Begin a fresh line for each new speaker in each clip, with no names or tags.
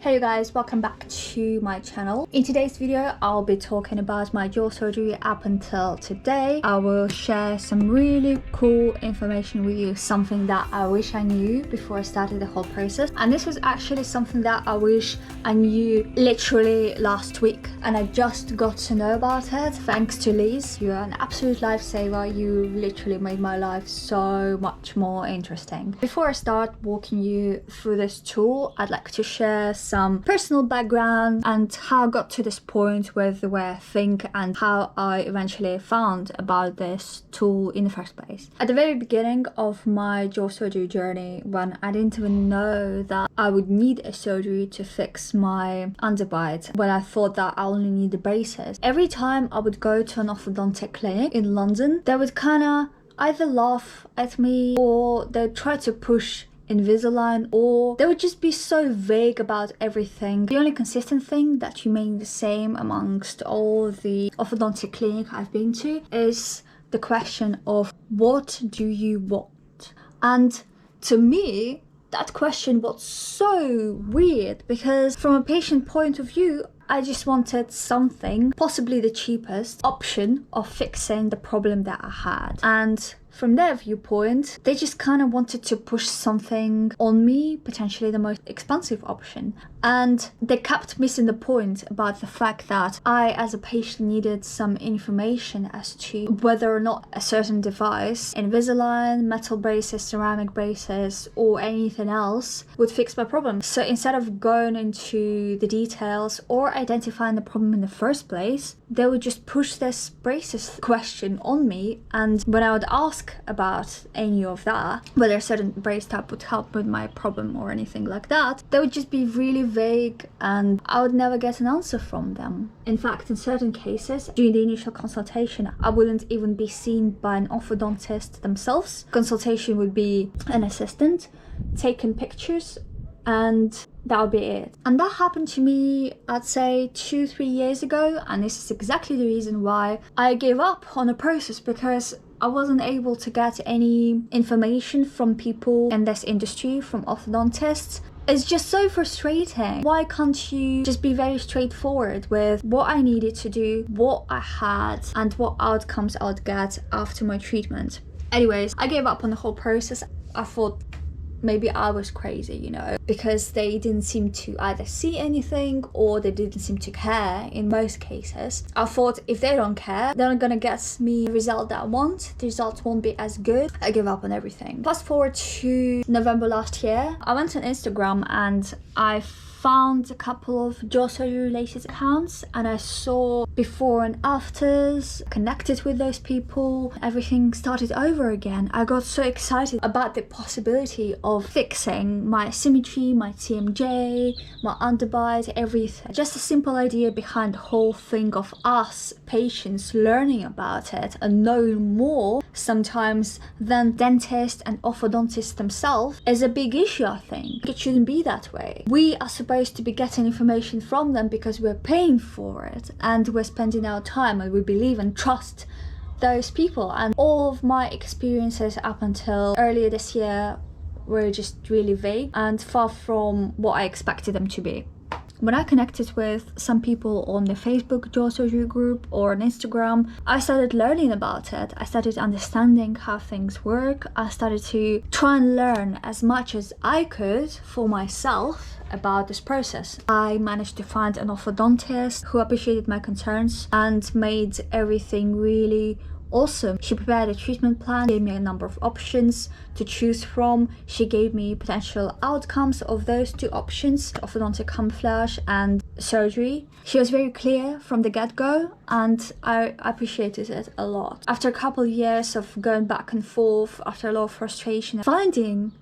Hey you guys, welcome back to my channel. In today's video, I'll be talking about my jaw surgery up until today. I will share some really cool information with you, something that I wish I knew before I started the whole process. And this was actually something that I wish I knew literally last week. And I just got to know about it thanks to Liz. You're an absolute lifesaver. You literally made my life so much more interesting. Before I start walking you through this tool, I'd like to share some personal background and how I got to this point with the way I think and how I eventually found about this tool in the first place. At the very beginning of my jaw surgery journey, when I didn't even know that I would need a surgery to fix my underbite, when I thought that I only need the braces, every time I would go to an orthodontic clinic in London, they would kind of either laugh at me or they'd try to push Invisalign, or they would just be so vague about everything. The only consistent thing that remained the same amongst all the orthodontic clinic I've been to is the question of what do you want? And to me, that question was so weird because from a patient point of view, I just wanted something, possibly the cheapest option of fixing the problem that I had. And from their viewpoint, they just kind of wanted to push something on me, potentially the most expensive option. And they kept missing the point about the fact that I, as a patient, needed some information as to whether or not a certain device, Invisalign, metal braces, ceramic braces, or anything else would fix my problem. So instead of going into the details or identifying the problem in the first place, they would just push this braces question on me. And when I would ask about any of that, whether a certain brace type would help with my problem or anything like that, they would just be really vague and I would never get an answer from them. In fact, in certain cases, during the initial consultation, I wouldn't even be seen by an orthodontist themselves. Consultation would be an assistant taking pictures and that would be it. And that happened to me, I'd say 2-3 years ago, and this is exactly the reason why I gave up on the process, because I wasn't able to get any information from people in this industry, from orthodontists. It's just so frustrating. Why can't you just be very straightforward with what I needed to do, what I had, and what outcomes I would get after my treatment? Anyways, I gave up on the whole process. I thought maybe I was crazy, you know, because they didn't seem to either see anything or they didn't seem to care in most cases. I thought if they don't care, they're not gonna get me the result that I want. The results won't be as good. I gave up on everything. Fast forward to November last year, I went on Instagram and I found a couple of jaw surgery related accounts and I saw before and afters, connected with those people. Everything started over again. I got so excited about the possibility of fixing my symmetry, my TMJ, my underbite, everything. Just a simple idea behind the whole thing of us patients learning about it and knowing more sometimes than dentists and orthodontists themselves is a big issue, I think. It shouldn't be that way. We are supposed to be getting information from them because we're paying for it and we're spending our time and we believe and trust those people. And all of my experiences up until earlier this year were just really vague and far from what I expected them to be. When I connected with some people on the Facebook jaw surgery group or on Instagram, I started learning about it. I started understanding how things work. I started to try and learn as much as I could for myself about this process. I managed to find an orthodontist who appreciated my concerns and made everything really awesome. She prepared a treatment plan, gave me a number of options to choose from. She gave me potential outcomes of those two options, orthodontic camouflage and surgery. She was very clear from the get-go and I appreciated it a lot. After a couple of years of going back and forth, after a lot of frustration, finding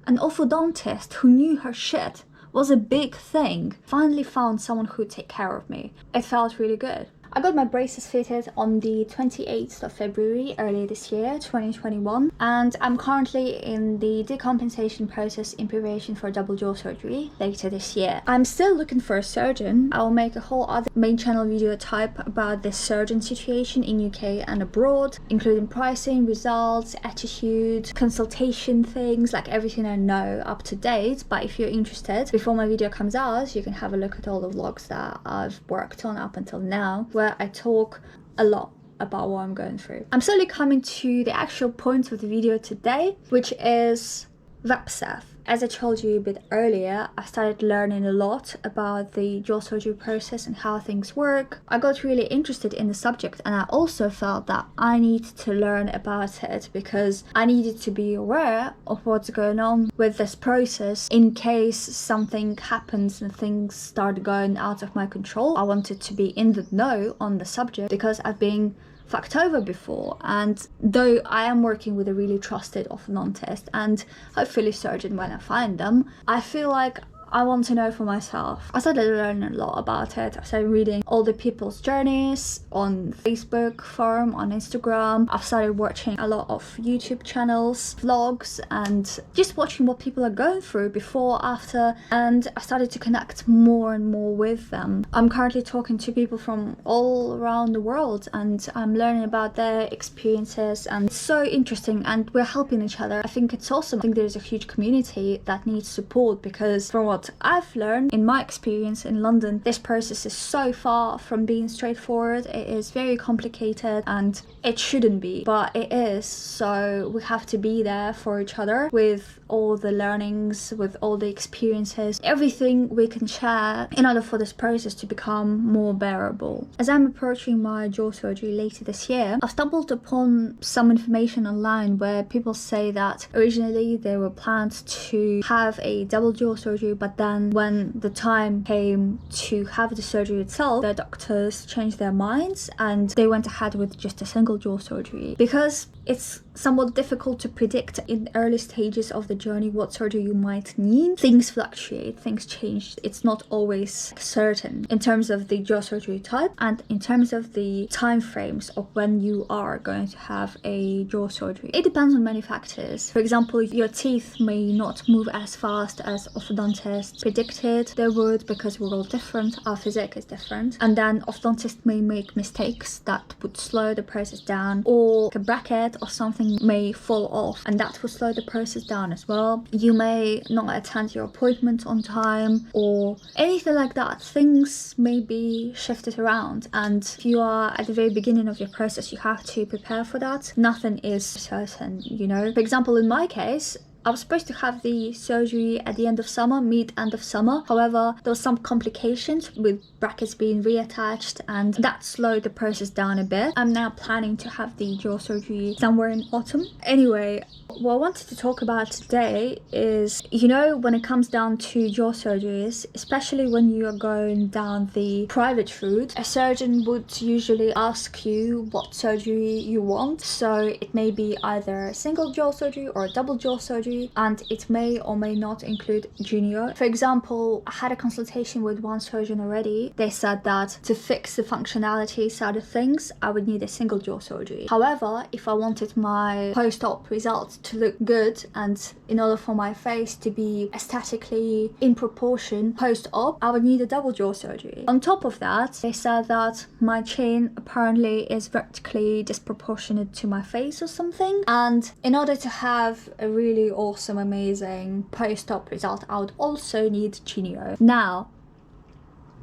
an orthodontist who knew her shit was a big thing. Finally found someone who would take care of me. It felt really good. I got my braces fitted on the 28th of February earlier this year, 2021, and I'm currently in the decompensation process in preparation for double jaw surgery later this year. I'm still looking for a surgeon. I'll make a whole other main channel video type about this surgeon situation in UK and abroad, including pricing, results, attitude, consultation things, like everything I know up to date. But if you're interested, before my video comes out, you can have a look at all the vlogs that I've worked on up until now, where I talk a lot about what I'm going through. I'm slowly coming to the actual point of the video today, which is WebCeph. As I told you a bit earlier, I started learning a lot about the jaw surgery process and how things work. I got really interested in the subject, and I also felt that I needed to learn about it because I needed to be aware of what's going on with this process in case something happens and things start going out of my control. I wanted to be in the know on the subject because I've been fucked over before, and though I am working with a really trusted orthodontist and hopefully surgeon when I find them, I feel like I want to know for myself. I started learning a lot about it. I started reading all the people's journeys on Facebook forum, on Instagram. I've started watching a lot of YouTube channels, vlogs, and just watching what people are going through before, after, and I started to connect more and more with them. I'm currently talking to people from all around the world, and I'm learning about their experiences, and it's so interesting, and we're helping each other. I think it's awesome. I think there's a huge community that needs support, because from what I've learned in my experience in London, this process is so far from being straightforward. It is very complicated, and it shouldn't be, but it is. So we have to be there for each other with all the learnings, with all the experiences, everything we can share in order for this process to become more bearable. As I'm approaching my jaw surgery later this year, I've stumbled upon some information online where people say that originally they were planned to have a double jaw surgery, but then when the time came to have the surgery itself, the doctors changed their minds and they went ahead with just a single jaw surgery, because it's somewhat difficult to predict in the early stages of the journey what surgery you might need. Things fluctuate, things change. It's not always certain in terms of the jaw surgery type and in terms of the time frames of when you are going to have a jaw surgery. It depends on many factors. For example, your teeth may not move as fast as orthodontists predicted they would, because we're all different, our physique is different, and then orthodontists may make mistakes that would slow the process down, or a bracket or something may fall off and that will slow the process down as well. You may not attend your appointment on time or anything like that. Things may be shifted around, and if you are at the very beginning of your process, you have to prepare for that. Nothing is certain, you know. For example, in my case, I was supposed to have the surgery at the end of summer, mid-end of summer. However, there was some complications with brackets being reattached, and that slowed the process down a bit. I'm now planning to have the jaw surgery somewhere in autumn. Anyway, what I wanted to talk about today is, you know, when it comes down to jaw surgeries, especially when you are going down the private route, a surgeon would usually ask you what surgery you want. So it may be either a single jaw surgery or a double jaw surgery, and it may or may not include junior. For example, I had a consultation with one surgeon already. They said that to fix the functionality side of things, I would need a single jaw surgery. However, if I wanted my post-op results to look good and in order for my face to be aesthetically in proportion post-op, I would need a double jaw surgery. On top of that, they said that my chin apparently is vertically disproportionate to my face or something, and in order to have a really awesome, amazing post-op result, I would also need genio. Now,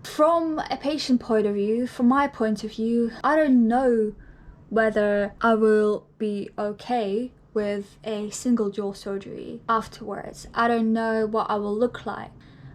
from a patient point of view, from my point of view, I don't know whether I will be okay with a single jaw surgery afterwards. I don't know what I will look like.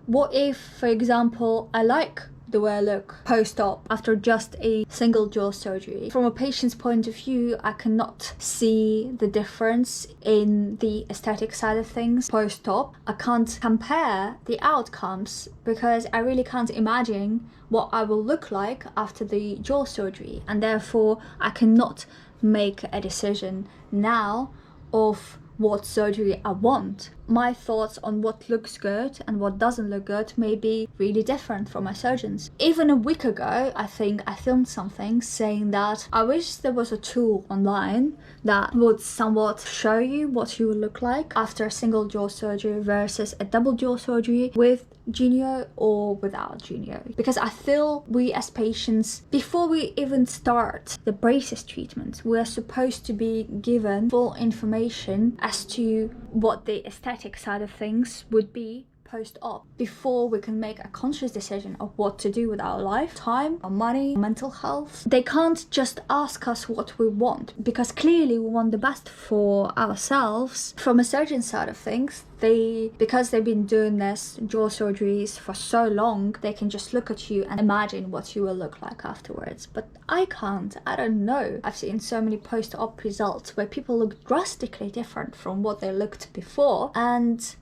What if, for example, I like the way I look post-op after just a single jaw surgery? From a patient's point of view, I cannot see the difference in the aesthetic side of things post-op. I can't compare the outcomes because I really can't imagine what I will look like after the jaw surgery, and therefore I cannot make a decision now of what surgery I want. my thoughts on what looks good and what doesn't look good may be really different from my surgeons. Even a week ago, I think I filmed something saying that I wish there was a tool online that would somewhat show you what you would look like after a single jaw surgery versus a double jaw surgery with genio or without genio, because I feel we as patients, before we even start the braces treatment, we're supposed to be given full information as to what the aesthetic side of things would be post-op before we can make a conscious decision of what to do with our life, time, our money, mental health. They can't just ask us what we want, because clearly we want the best for ourselves. From a surgeon side of things, because they've been doing this jaw surgeries for so long, they can just look at you and imagine what you will look like afterwards. But I can't. I don't know. I've seen so many post-op results where people look drastically different from what they looked before, and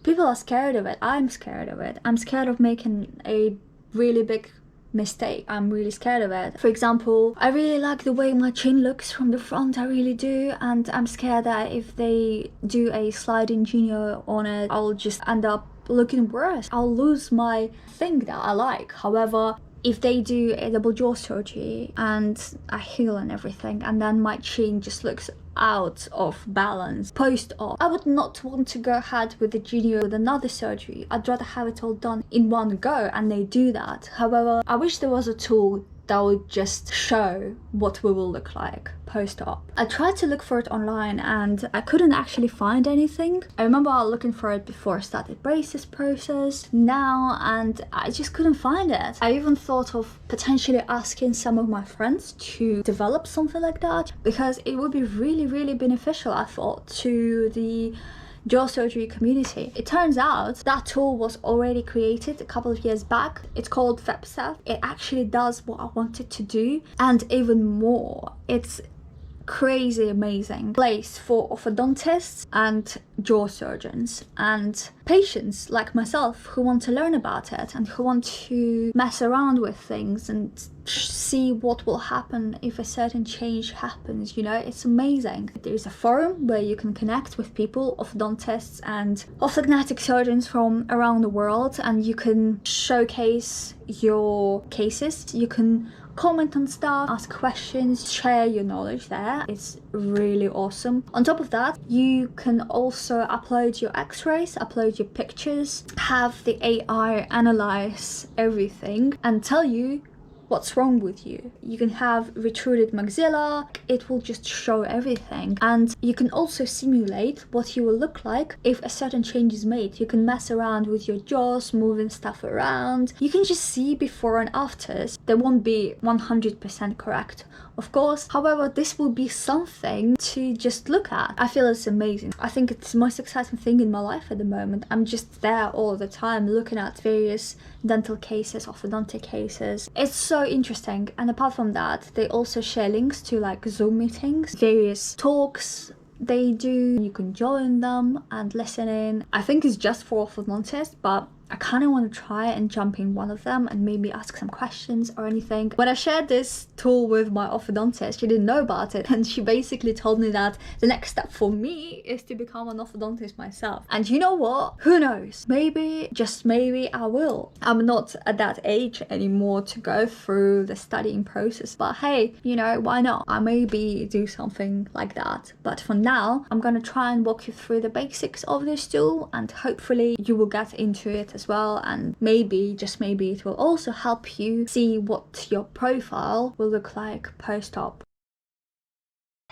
people are scared of it. I'm scared of it. I'm scared of making a really big mistake. I'm really scared of it. For example, I really like the way my chin looks from the front, I really do, and I'm scared that if they do a sliding genio on it, I'll just end up looking worse. I'll lose my thing that I like. However, if they do a double jaw surgery and I heal and everything, and then my chin just looks out of balance post-op, I would not want to go ahead with the genio with another surgery. I'd rather have it all done in one go, and they do that. However, I wish there was a tool that would just show what we will look like post-op. I tried to look for it online and I couldn't actually find anything. I remember looking for it before I started braces process now, and I just couldn't find it. I even thought of potentially asking some of my friends to develop something like that, because it would be really beneficial, I thought, to the jaw surgery community. It turns out that tool was already created a couple of years back. It's called WebCeph. It actually does what I wanted to do and even more. It's crazy amazing place for orthodontists and jaw surgeons and patients like myself who want to learn about it and who want to mess around with things and see what will happen if a certain change happens. You know, it's amazing. There's a forum where you can connect with people, orthodontists and orthodontic surgeons from around the world, and you can showcase your cases. You can comment on stuff, ask questions, share your knowledge there. It's really awesome. On top of that, you can also upload your x-rays, upload your pictures, have the AI analyze everything and tell you what's wrong with you. You can have retruded maxilla, it will just show everything. And you can also simulate what you will look like if a certain change is made. You can mess around with your jaws, moving stuff around. You can just see before and afters. They won't be 100% correct, of course. However, this will be something to just look at. I feel it's amazing. I think it's the most exciting thing in my life at the moment. I'm just there all the time looking at various dental cases, orthodontic cases. It's so interesting. And apart from that, they also share links to like Zoom meetings, various talks they do. You can join them and listen in. I think it's just for orthodontists, but I kind of want to try and jump in one of them and maybe ask some questions or anything. When I shared this tool with my orthodontist, she didn't know about it, and she basically told me that the next step for me is to become an orthodontist myself. And you know what? Who knows? Maybe, just maybe, I will. I'm not at that age anymore to go through the studying process, but hey, you know, why not? I maybe do something like that. But for now, I'm gonna try and walk you through the basics of this tool, and hopefully you will get into it as well, and maybe, just maybe, it will also help you see what your profile will look like post-op.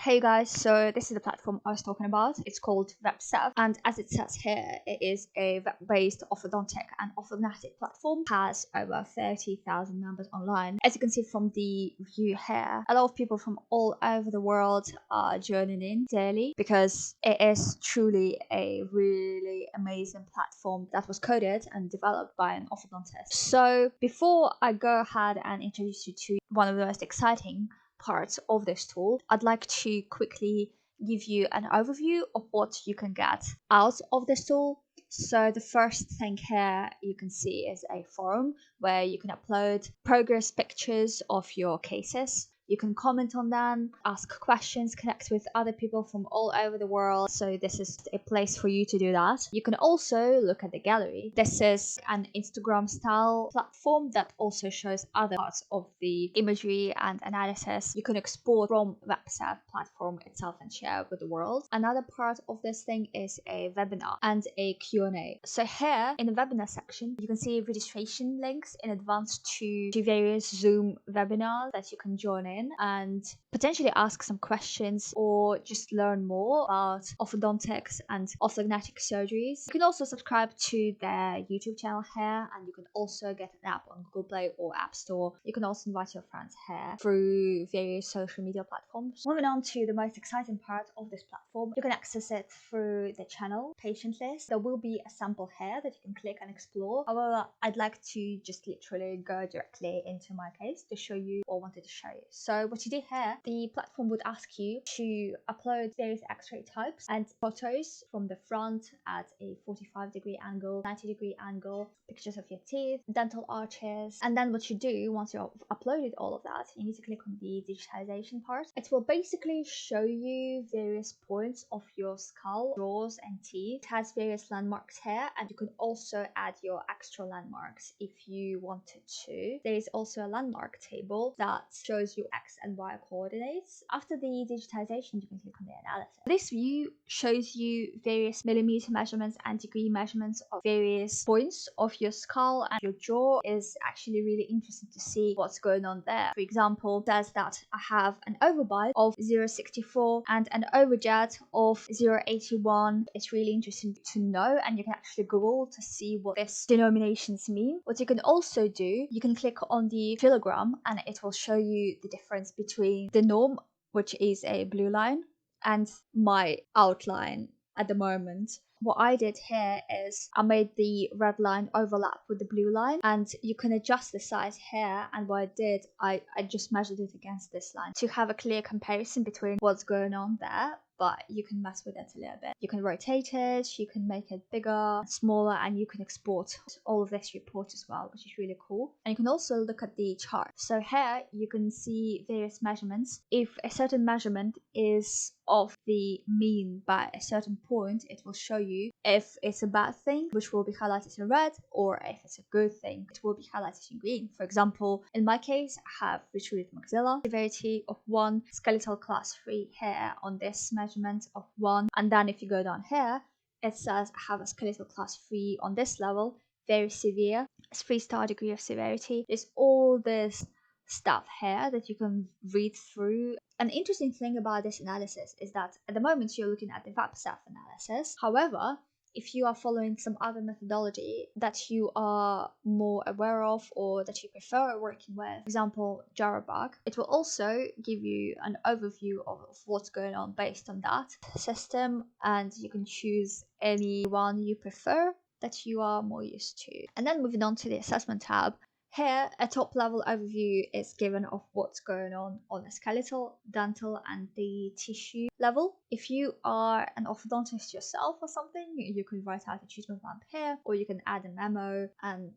Hey guys, so this is the platform I was talking about. It's called WebCeph, and as it says here, it is a web-based orthodontic and orthodontic platform. It has over 30,000 members online. As you can see from the view here, a lot of people from all over the world are joining in daily, because it is truly a really amazing platform that was coded and developed by an orthodontist. So before I go ahead and introduce you to one of the most exciting parts of this tool, I'd like to quickly give you an overview of what you can get out of this tool. So the first thing here you can see is a forum where you can upload progress pictures of your cases. You can comment on them, ask questions, connect with other people from all over the world. So this is a place for you to do that. You can also look at the gallery. This is an Instagram style platform that also shows other parts of the imagery and analysis. You can export from WebCeph platform itself and share with the world. Another part of this thing is a webinar and a Q&A. So here in the webinar section, you can see registration links in advance to various Zoom webinars that you can join in and potentially ask some questions or just learn more about orthodontics and orthodontic surgeries. You can also subscribe to their YouTube channel here, and you can also get an app on Google Play or App Store. You can also invite your friends here through various social media platforms. Moving on to the most exciting part of this platform, you can access it through the channel patient list. There will be a sample here that you can click and explore. However, I'd like to just literally go directly into my case to show you what I wanted to show you. So what you do here, the platform would ask you to upload various x-ray types and photos from the front at a 45-degree angle, 90-degree angle, pictures of your teeth, dental arches. And then what you do once you've uploaded all of that, you need to click on the digitization part. It will basically show you various points of your skull, jaws and teeth. It has various landmarks here, and you can also add your extra landmarks if you wanted to. There is also a landmark table that shows you X and Y coordinates. After the digitization, you can click on the analysis. This view shows you various millimeter measurements and degree measurements of various points of your skull, and your jaw is actually really interesting to see what's going on there. For example, it says that I have an overbite of 0.64 and an overjet of 0.81. It's really interesting to know, and you can actually Google to see what these denominations mean. What you can also do, you can click on the filogram and it will show you the difference between the norm, which is a blue line, and my outline at the moment. What I did here is I made the red line overlap with the blue line, and you can adjust the size here. And what I did, I just measured it against this line to have a clear comparison between what's going on there. But you can mess with it a little bit. You can rotate it, you can make it bigger, smaller, and you can export all of this report as well, which is really cool. And you can also look at the chart. So here you can see various measurements. If a certain measurement is off the mean by a certain point, it will show you if it's a bad thing, which will be highlighted in red, or if it's a good thing, it will be highlighted in green. For example, in my case, I have retruded maxilla, severity of 1, skeletal class 3 here on this measurement of 1. And then if you go down here, it says I have a skeletal class 3 on this level, very severe, it's 3-star degree of severity. There's all this stuff here that you can read through. An interesting thing about this analysis is that at the moment you're looking at the WebCeph analysis. However, if you are following some other methodology that you are more aware of or that you prefer working with, for example, Jarabug, it will also give you an overview of what's going on based on that system, and you can choose any one you prefer that you are more used to. And then moving on to the assessment tab, here, a top-level overview is given of what's going on the skeletal, dental, and the tissue level. If you are an orthodontist yourself or something, you can write out a treatment plan here, or you can add a memo and,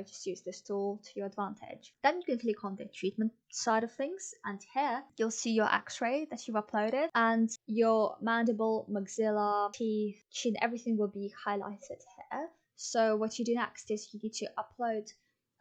just use this tool to your advantage. Then you can click on the treatment side of things, and here you'll see your x-ray that you've uploaded, and your mandible, maxilla, teeth, chin, everything will be highlighted here. So what you do next is you need to upload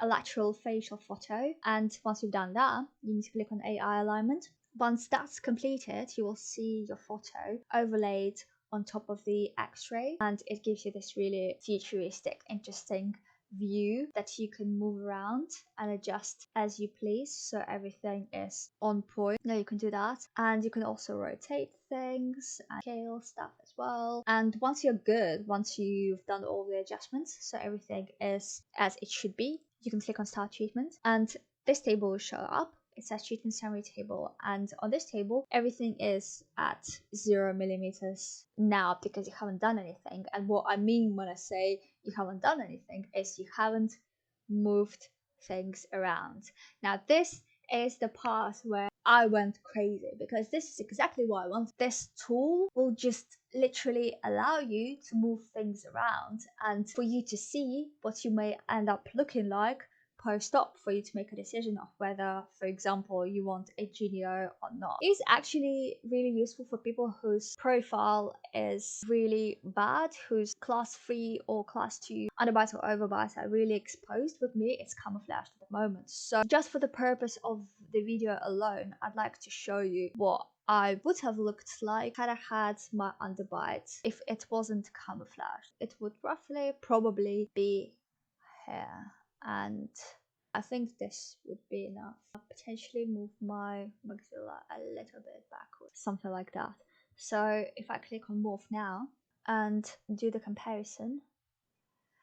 a lateral facial photo, and once you've done that, you need to click on AI alignment. Once that's completed, you will see your photo overlaid on top of the x-ray, and it gives you this really futuristic, interesting view that you can move around and adjust as you please, so everything is on point. Now you can do that, and you can also rotate things and scale stuff as well. And once you're good, once you've done all the adjustments so everything is as it should be, you can click on start treatment, and this table will show up. It says treatment summary table, and on this table everything is at 0 millimeters now because you haven't done anything. And what I mean when I say you haven't done anything is you haven't moved things around. Now this is the part where I went crazy, because this is exactly what I want. This tool will just literally allow you to move things around and for you to see what you may end up looking like post-op for you to make a decision of whether, for example, you want a GDO or not. It's actually really useful for people whose profile is really bad, whose class 3 or class 2 underbites or overbites are really exposed. With me, it's camouflaged at the moment. So just for the purpose of the video alone, I'd like to show you what I would have looked like had I had my underbite if it wasn't camouflaged. It would roughly probably be here, and I think this would be enough. I'll potentially move my maxilla a little bit backwards, something like that. So if I click on morph now and do the comparison,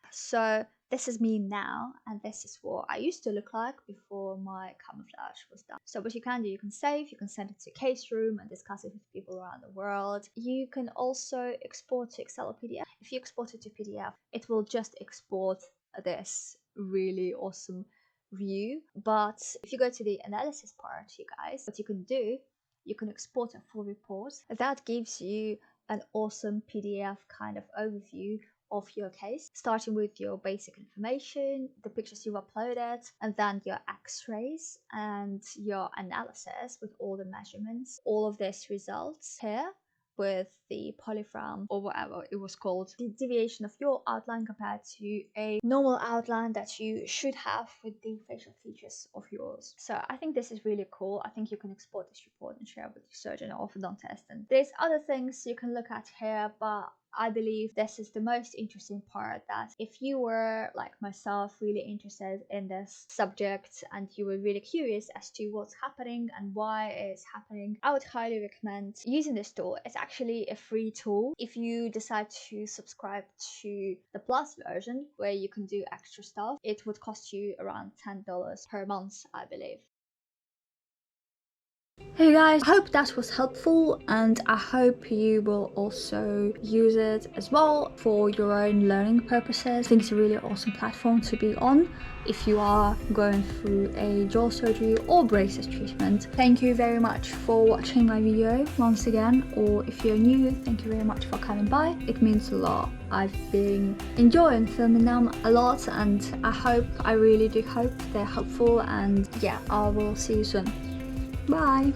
so this is me now, and this is what I used to look like before my camouflage was done. So what you can do, you can save, you can send it to case room and discuss it with people around the world. You can also export to Excel or PDF. If you export it to PDF, it will just export this really awesome view. But if you go to the analysis part, you guys, what you can do, you can export a full report. That gives you an awesome PDF kind of overview of your case, starting with your basic information, the pictures you've uploaded, and then your x-rays and your analysis with all the measurements. All of this results here with the polygram or whatever it was called, the deviation of your outline compared to a normal outline that you should have with the facial features of yours. So I think this is really cool. I think you can export this report and share it with your surgeon or orthodontist. And there's other things you can look at here, but I believe this is the most interesting part, that if you were, like myself, really interested in this subject and you were really curious as to what's happening and why it's happening, I would highly recommend using this tool. It's actually a free tool. If you decide to subscribe to the Plus version, where you can do extra stuff, it would cost you around $10 per month, I believe. Hey guys, I hope that was helpful, and I hope you will also use it as well for your own learning purposes. I think it's a really awesome platform to be on if you are going through a jaw surgery or braces treatment. Thank you very much for watching my video once again, or if you're new, thank you very much for coming by. It means a lot. I've been enjoying filming them a lot, and I really do hope they're helpful, and yeah, I will see you soon. Bye!